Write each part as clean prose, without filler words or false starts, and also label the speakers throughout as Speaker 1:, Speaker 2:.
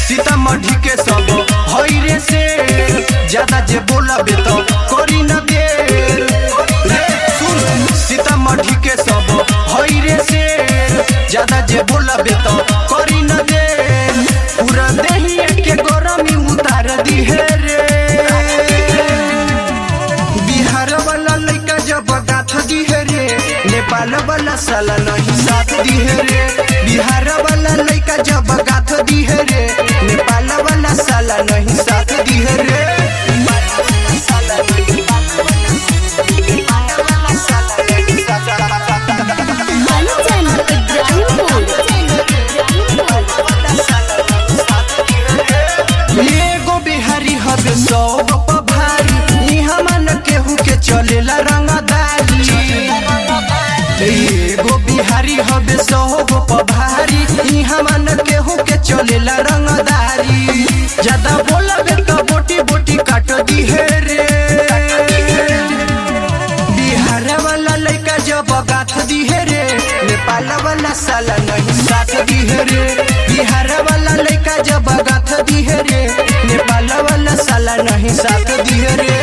Speaker 1: सीतामढ़ी के सब हईरे से ज्यादा जे बोलबे तो करी न देर रे सुन। सीतामढ़ी के सब हईरे से ज्यादा जे बोलबे तो करी न देर। पूरा देहिए के गरमी उतार दी है रे। बिहार वाला लड़का जब गाथ दी है रे, नेपाल वाला साला नहीं साथ दी है रे। बिहार वाला लड़का जब गाथ दी है रे, नेपाल वाला साला नहीं साथ दी है रे। एगो बिहारी हबे 100 गो भारी, इहाँ मन केहू के चलेला रंगदारी। एगो बिहारी हबे 100 गो भारी, इहाँ मन केहू के चलेला रंगदारी। ज्यादा बोलबे तो बोटी बोटी काट दी है रे। बिहार वाला लड़का जब गाथ दी है रे, नेपाल वाला साला नहीं साथ दी है रे। बिहार वाला लड़का जब गाथ दी है रे, नेपाल वाला साला नहीं साथ दी है रे।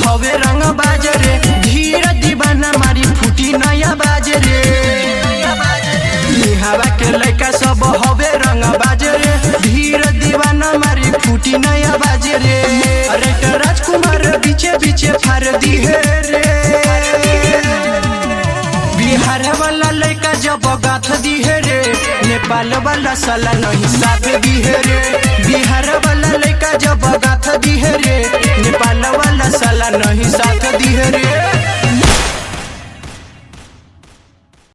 Speaker 1: हवे रंग बाजरे, धीरे दीवाना मारी फूटी नया बाजरे। हवा के लड़का सब हवे रंग बाजरे, धीरे दीवाना मारी फूटी नया बाजरे। अरे तो राजकुमार पीछे पीछे फार दी है रे। बिहार वाला लड़का जब गाथ दी है रे, नेपाल वाला साला नहीं साथ दी है रे। बिहार वाला लड़का